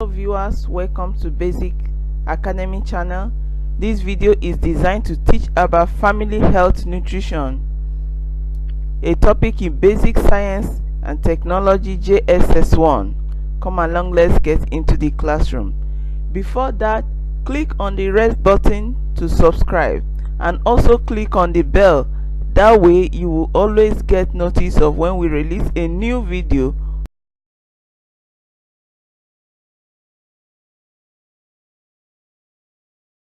Viewers, welcome to Basic Academy channel. This video is designed to teach about family health nutrition, a topic in basic science and technology JSS1. Come along, let's get into the classroom. Before that, click on the red button to subscribe and also click on the bell. That way you will always get notice of when we release a new video.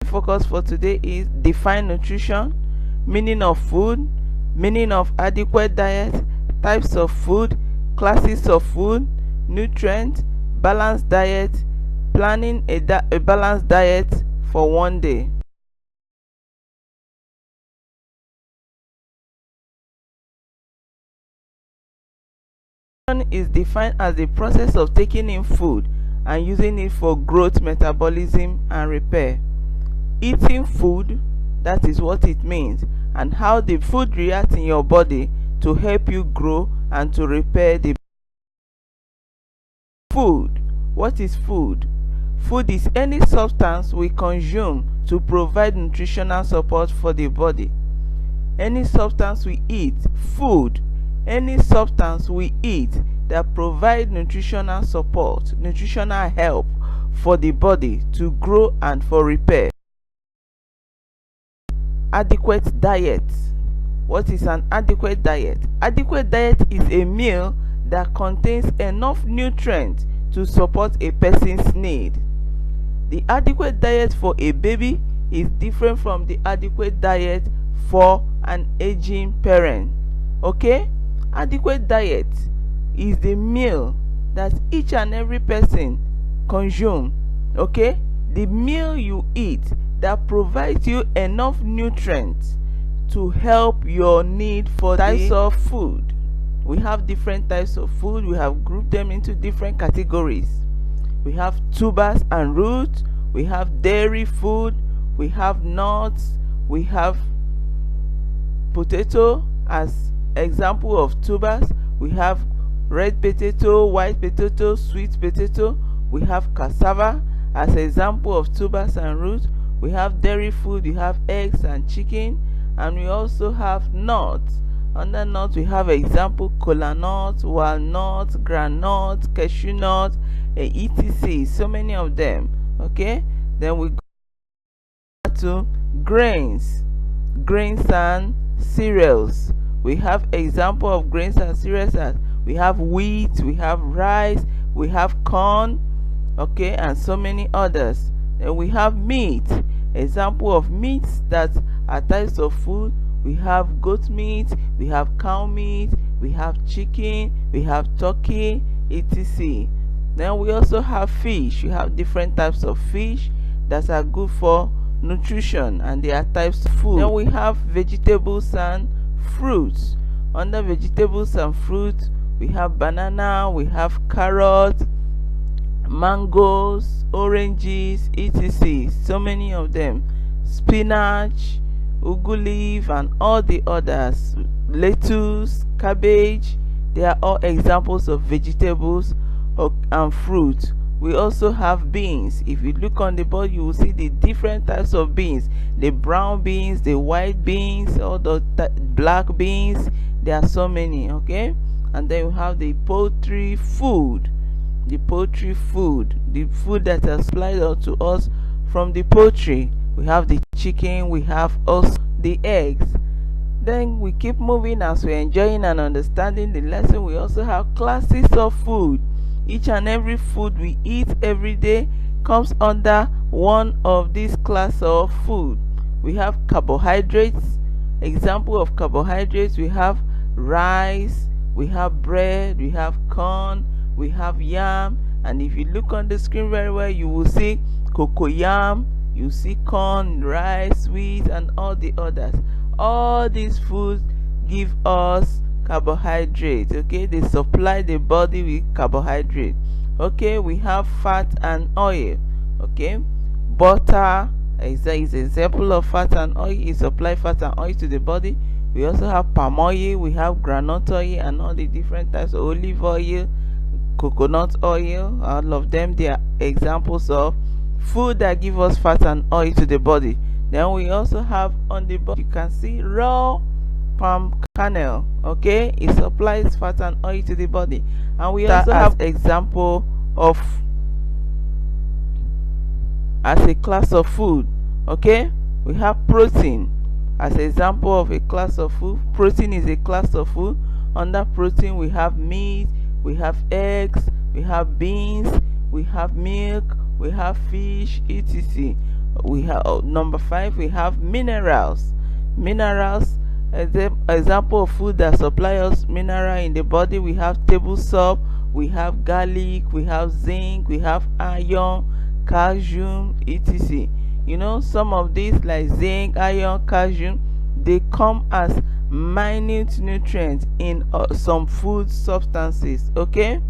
Focus for today is define nutrition, meaning of food, meaning of adequate diet, types of food, classes of food, nutrients, balanced diet, planning a balanced diet for one day. Nutrition is defined as the process of taking in food and using it for growth, metabolism, and repair. Eating food, that is what it means, and how the food reacts in your body to help you grow and to repair the food. What is food? Food is any substance we consume to provide nutritional support for the body. Any substance we eat, food, any substance we eat that provide nutritional support, nutritional help for the body to grow and for repair. Adequate diet. What is an adequate diet? Adequate diet is a meal that contains enough nutrients to support a person's need. The adequate diet for a baby is different from the adequate diet for an aging parent. Okay? Adequate diet is the meal that each and every person consume. Okay? The meal you eat that provides you enough nutrients to help your need for types of food. We have different types of food. We have grouped them into different categories. We have tubers and roots. We have dairy food. We have nuts. We have potato as example of tubers. We have red potato, white potato, sweet potato. We have cassava as example of tubers and roots. We have dairy food, we have eggs and chicken, and we also have nuts. Under nuts we have example kola nut, walnut, groundnut, cashew nut, etc. So many of them. Okay, then we go to grains and cereals. We have example of grains and cereals as we have wheat, we have rice, we have corn, okay, and so many others. Then we have meat. Example of meats that are types of food. We have goat meat, we have cow meat, we have chicken, we have turkey, etc. Then we also have fish. We have different types of fish that are good for nutrition, and they are types of food. Then we have vegetables and fruits. Under vegetables and fruits we have banana, we have carrot, mangoes, oranges, etc. So many of them. Spinach, ugu leaf, and all the others. Lettuce, cabbage, they are all examples of vegetables and fruit. We also have beans. If you look on the board, you will see the different types of beans. The brown beans, the white beans, all the black beans. There are so many. Okay, and then we have the poultry food. The poultry food, the food that is supplied to us from the poultry. We have the chicken, we have also the eggs. Then we keep moving as we're enjoying and understanding the lesson. We also have classes of food. Each and every food we eat every day comes under one of these classes of food. We have carbohydrates. Example of carbohydrates, we have rice, we have bread, we have corn, we have yam, and if you look on the screen very well, you will see cocoyam, you see corn, rice, wheat, and all the others. All these foods give us carbohydrates. Okay, they supply the body with carbohydrate. Okay, we have fat and oil. Okay, butter is an example of fat and oil. It supply fat and oil to the body. We also have palm oil, we have groundnut oil, and all the different types of olive oil, coconut oil. All of them, they are examples of food that give us fat and oil to the body. Then we also have on the body, you can see raw palm kernel. Okay, it supplies fat and oil to the body. And we also have example of as a class of food. Okay, we have protein as an example of a class of food. Protein is a class of food. Under protein we have meat, we have eggs, we have beans, we have milk, we have fish, etc. We have number 5, we have minerals. Minerals, example of food that supply us mineral in the body. We have table salt, we have garlic, we have zinc, we have iron, calcium, etc. You know, some of these like zinc, iron, calcium, they come as minute nutrients in some food substances. Okay,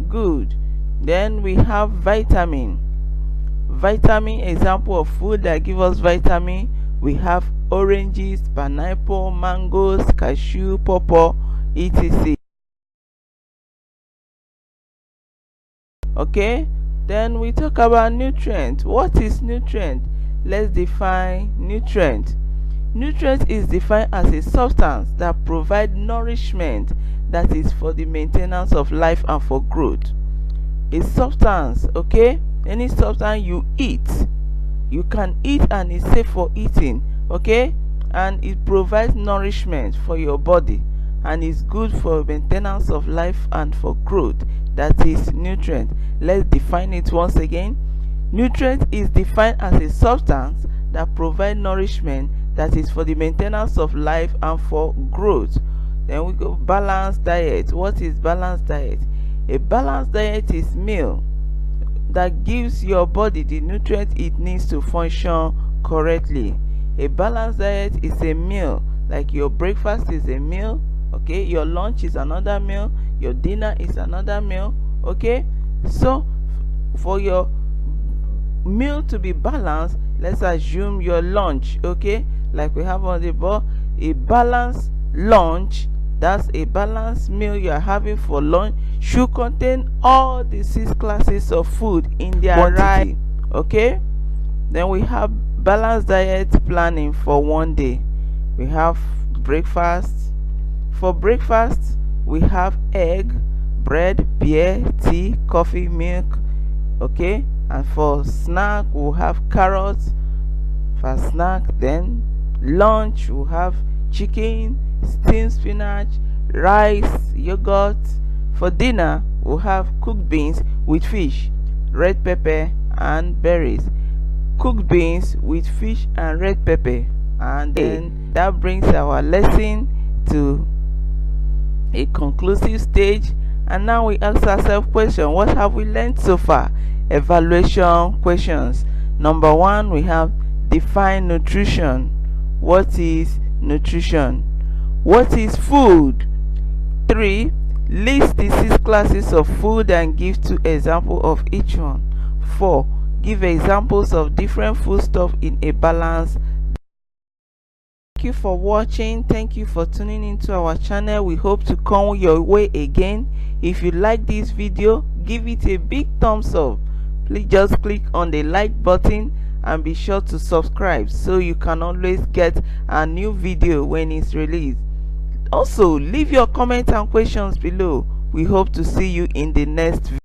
good. Then we have vitamin. Vitamin, example of food that give us vitamin, we have oranges, pineapple, mangoes, cashew, pawpaw, etc. Okay, then we talk about nutrient. What is nutrient? Let's define nutrient. Nutrient is defined as a substance that provides nourishment that is for the maintenance of life and for growth. A substance, okay, any substance you eat, you can eat and it's safe for eating, okay, and it provides nourishment for your body and is good for maintenance of life and for growth. That is nutrient. Let's define it once again. Nutrient is defined as a substance that provides nourishment that is for the maintenance of life and for growth. Then we go balanced diet. What is balanced diet? A balanced diet is meal that gives your body the nutrients it needs to function correctly. A balanced diet is a meal, like your breakfast is a meal, okay, your lunch is another meal, your dinner is another meal. Okay, so for your meal to be balanced, let's assume your lunch, okay, like we have on the board, a balanced lunch, that's a balanced meal you are having for lunch, should contain all the 6 classes of food in their quantity. Okay, then we have balanced diet planning for one day. We have breakfast. For breakfast we have egg, bread, beer, tea, coffee, milk. Okay, and for snack we'll have carrots for snack. Then lunch we'll have chicken, steamed spinach, rice, yogurt. For dinner we'll have cooked beans with fish, red pepper and berries. Cooked beans with fish and red pepper. And then that brings our lesson to a conclusive stage. And now we ask ourselves question: what have we learned so far? Evaluation questions. Number 1, we have define nutrition. What is nutrition? What is food? 3, list the 6 classes of food and give 2 examples of each one. 4, give examples of different foodstuff in a balanced. Thank you for watching. Thank you for tuning into our channel. We hope to come your way again. If you like this video, give it a big thumbs up. Please just click on the like button and be sure to subscribe so you can always get a new video when it's released. Also, leave your comments and questions below. We hope to see you in the next video.